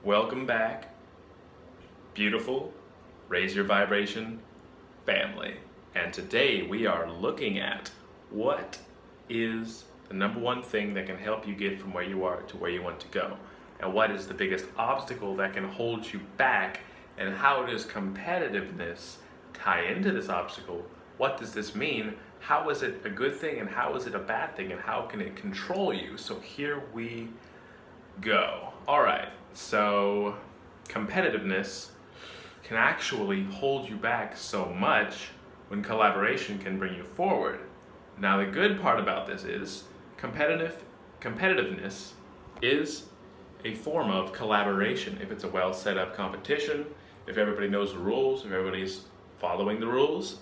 Welcome back, beautiful, raise your vibration family. And today we are looking at what is the number one thing that can help you get from where you are to where you want to go. And what is the biggest obstacle that can hold you back, and how does competitiveness tie into this obstacle? What does this mean? How is it a good thing and how is it a bad thing, and how can it control you? So here we go. All right, so competitiveness can actually hold you back so much when collaboration can bring you forward. Now the good part about this is competitiveness is a form of collaboration. If it's a well set up competition, if everybody knows the rules, if everybody's following the rules,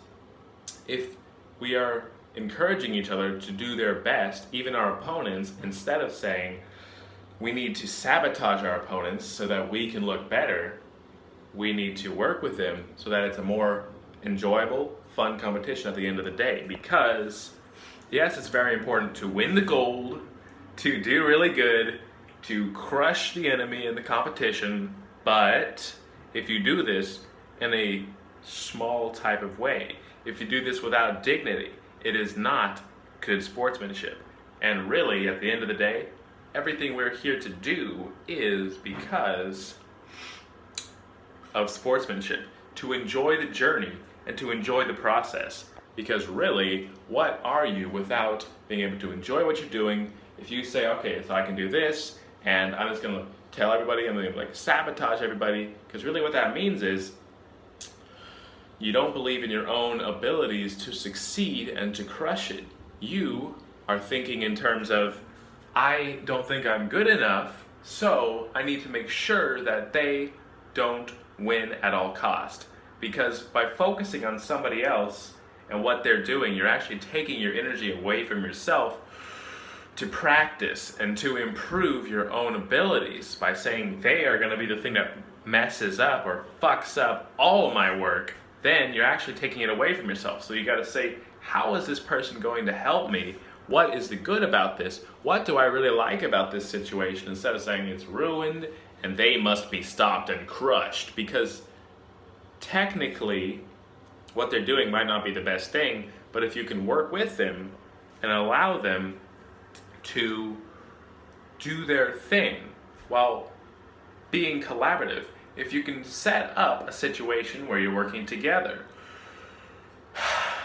if we are encouraging each other to do their best, even our opponents, instead of saying we need to sabotage our opponents so that we can look better, we need to work with them so that it's a more enjoyable, fun competition at the end of the day. Because yes, it's very important to win the gold, to do really good, to crush the enemy in the competition, but if you do this in a small type of way, if you do this without dignity, it is not good sportsmanship. And really, at the end of the day, everything we're here to do is because of sportsmanship, to enjoy the journey and to enjoy the process. Because really, what are you without being able to enjoy what you're doing? If you say, okay, so I can do this, and I'm just gonna tell everybody, I'm gonna sabotage everybody, because really what that means is you don't believe in your own abilities to succeed and to crush it. You are thinking in terms of, I don't think I'm good enough, so I need to make sure that they don't win at all cost. Because by focusing on somebody else and what they're doing, you're actually taking your energy away from yourself to practice and to improve your own abilities by saying they are going to be the thing that messes up or fucks up all of my work. Then you're actually taking it away from yourself. So you got to say, how is this person going to help me? What is the good about this? What do I really like about this situation? Instead of saying it's ruined and they must be stopped and crushed. Because technically what they're doing might not be the best thing, but if you can work with them and allow them to do their thing while being collaborative, if you can set up a situation where you're working together,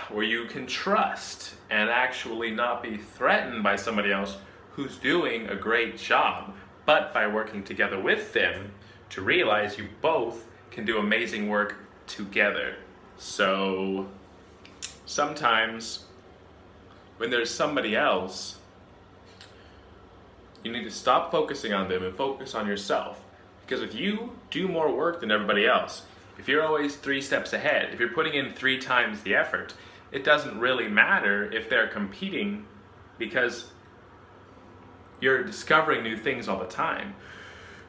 where you can trust and actually not be threatened by somebody else who's doing a great job, but by working together with them to realize you both can do amazing work together. So sometimes when there's somebody else, you need to stop focusing on them and focus on yourself. Because if you do more work than everybody else, if you're always 3 steps ahead, if you're putting in 3 times the effort, it doesn't really matter if they're competing, because you're discovering new things all the time.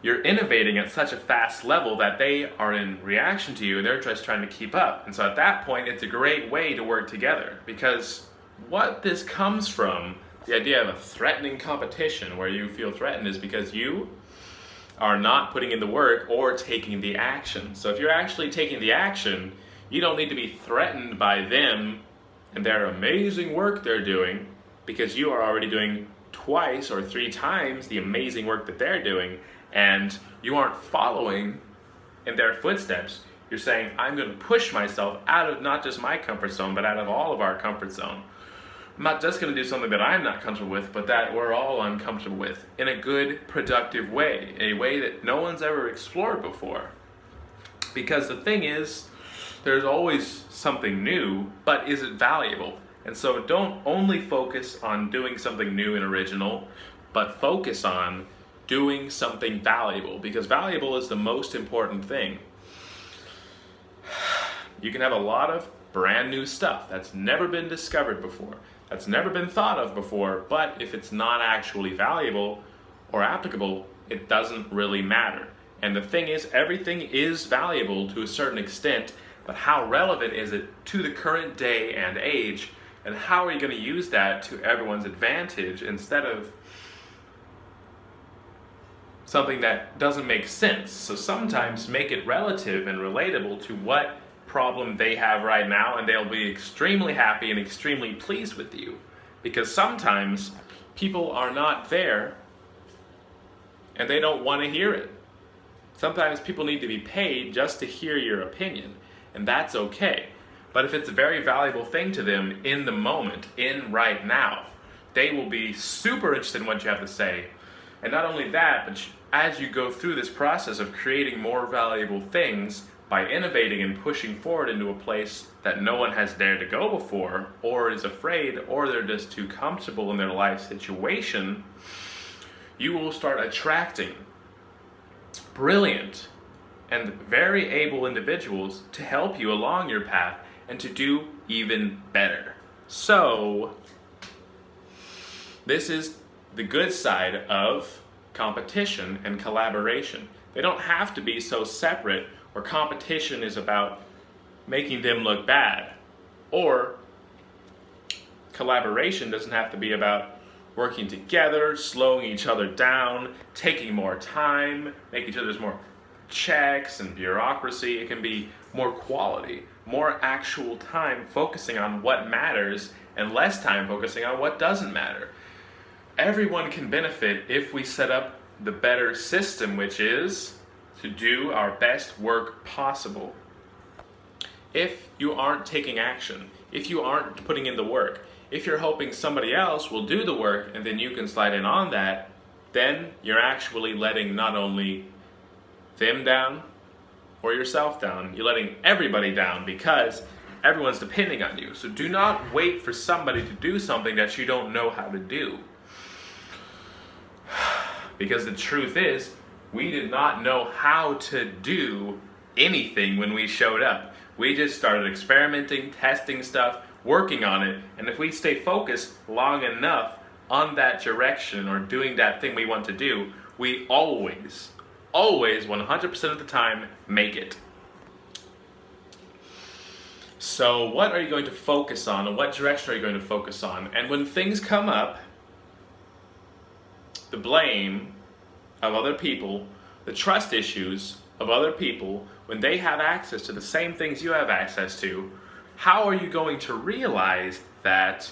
You're innovating at such a fast level that they are in reaction to you and they're just trying to keep up. And so at that point, it's a great way to work together, because what this comes from, the idea of a threatening competition where you feel threatened, is because you are not putting in the work or taking the action. So if you're actually taking the action, you don't need to be threatened by them and their amazing work they're doing, because you are already doing twice or 3 times the amazing work that they're doing, and you aren't following in their footsteps. You're saying, I'm going to push myself out of not just my comfort zone, but out of all of our comfort zone. I'm not just going to do something that I'm not comfortable with, but that we're all uncomfortable with, in a good, productive way, a way that no one's ever explored before. Because the thing is, there's always something new, but is it valuable? And so don't only focus on doing something new and original, but focus on doing something valuable, because valuable is the most important thing. You can have a lot of brand new stuff that's never been discovered before, that's never been thought of before, but if it's not actually valuable or applicable, it doesn't really matter. And the thing is, everything is valuable to a certain extent, but how relevant is it to the current day and age, and how are you going to use that to everyone's advantage instead of something that doesn't make sense. So sometimes make it relative and relatable to what problem they have right now, and they'll be extremely happy and extremely pleased with you. Because sometimes people are not there and they don't want to hear it. Sometimes people need to be paid just to hear your opinion, and that's okay. But if it's a very valuable thing to them in the moment, in right now, they will be super interested in what you have to say. And not only that, but as you go through this process of creating more valuable things by innovating and pushing forward into a place that no one has dared to go before, or is afraid, or they're just too comfortable in their life situation, you will start attracting brilliant and very able individuals to help you along your path and to do even better. So, this is the good side of competition and collaboration. They don't have to be so separate, where competition is about making them look bad, or collaboration doesn't have to be about working together, slowing each other down, taking more time, making sure there's more checks and bureaucracy. It can be more quality, more actual time focusing on what matters and less time focusing on what doesn't matter. Everyone can benefit if we set up the better system, which is to do our best work possible. If you aren't taking action, if you aren't putting in the work, if you're hoping somebody else will do the work and then you can slide in on that, then you're actually letting not only them down or yourself down, you're letting everybody down, because everyone's depending on you. So do not wait for somebody to do something that you don't know how to do. Because the truth is, we did not know how to do anything when we showed up. We just started experimenting, testing stuff, working on it, and if we stay focused long enough on that direction or doing that thing we want to do, we always 100% of the time make it. So what are you going to focus on, and what direction are you going to focus on? And when things come up, the blame of other people, the trust issues of other people, when they have access to the same things you have access to, how are you going to realize that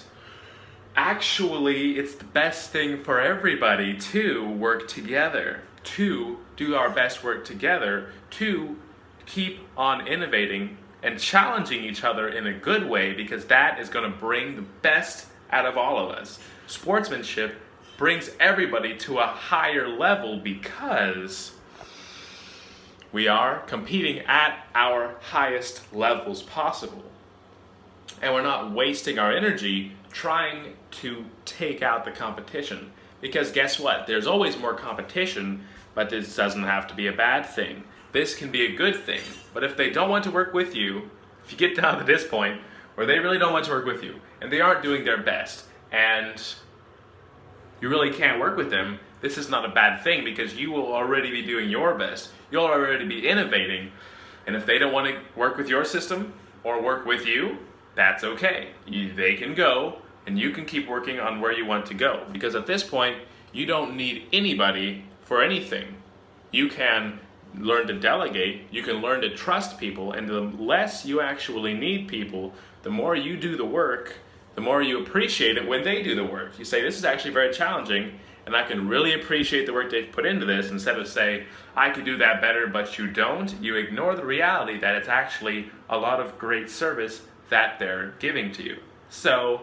actually it's the best thing for everybody to work together, to do our best work together, to keep on innovating and challenging each other in a good way, because that is going to bring the best out of all of us. Sportsmanship brings everybody to a higher level because we are competing at our highest levels possible. And we're not wasting our energy trying to take out the competition. Because guess what? There's always more competition, but this doesn't have to be a bad thing. This can be a good thing. But if they don't want to work with you, if you get down to this point where they really don't want to work with you, and they aren't doing their best, and you really can't work with them, this is not a bad thing, because you will already be doing your best. You'll already be innovating. And if they don't want to work with your system or work with you, that's okay. They can go, and you can keep working on where you want to go. Because at this point, you don't need anybody for anything. You can learn to delegate, you can learn to trust people, and the less you actually need people, the more you do the work, the more you appreciate it when they do the work. You say, this is actually very challenging, and I can really appreciate the work they've put into this, instead of say, I could do that better, but you don't. You ignore the reality that it's actually a lot of great service that they're giving to you. So,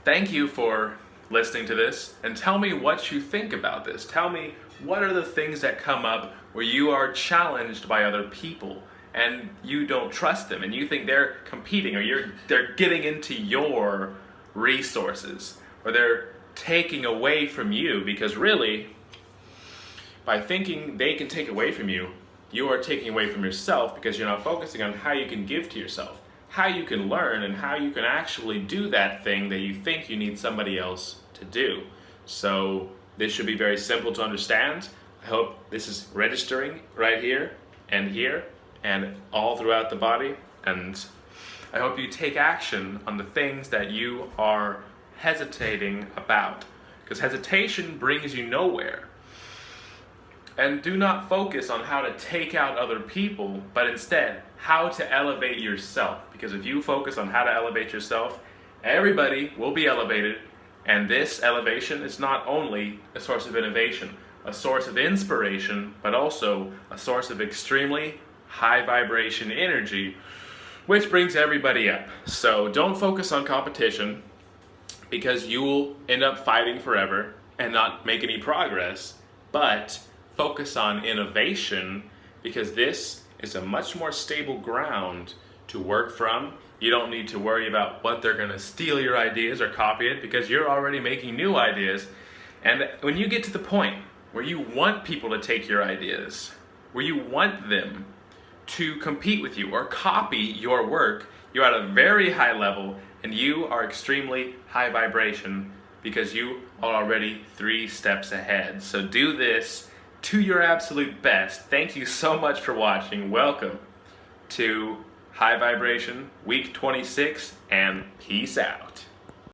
thank you for listening to this, and tell me what you think about this. Tell me, what are the things that come up where you are challenged by other people and you don't trust them, and you think they're competing, or they're getting into your resources, or they're taking away from you, because really, by thinking they can take away from you, you are taking away from yourself, because you're not focusing on how you can give to yourself, how you can learn, and how you can actually do that thing that you think you need somebody else to do. So this should be very simple to understand. I hope this is registering right here and all throughout the body, and I hope you take action on the things that you are hesitating about, because hesitation brings you nowhere. And do not focus on how to take out other people, but instead how to elevate yourself. Because if you focus on how to elevate yourself, everybody will be elevated. And this elevation is not only a source of innovation, a source of inspiration, but also a source of extremely high vibration energy, which brings everybody up. So don't focus on competition, because you will end up fighting forever and not make any progress, but focus on innovation, because this is a much more stable ground to work from. You don't need to worry about what they're going to steal your ideas or copy it, because you're already making new ideas. And when you get to the point where you want people to take your ideas, where you want them to compete with you or copy your work, you're at a very high level and you are extremely high vibration, because you are already 3 steps ahead. So do this to your absolute best. Thank you so much for watching. Welcome to High Vibration Week 26, and peace out.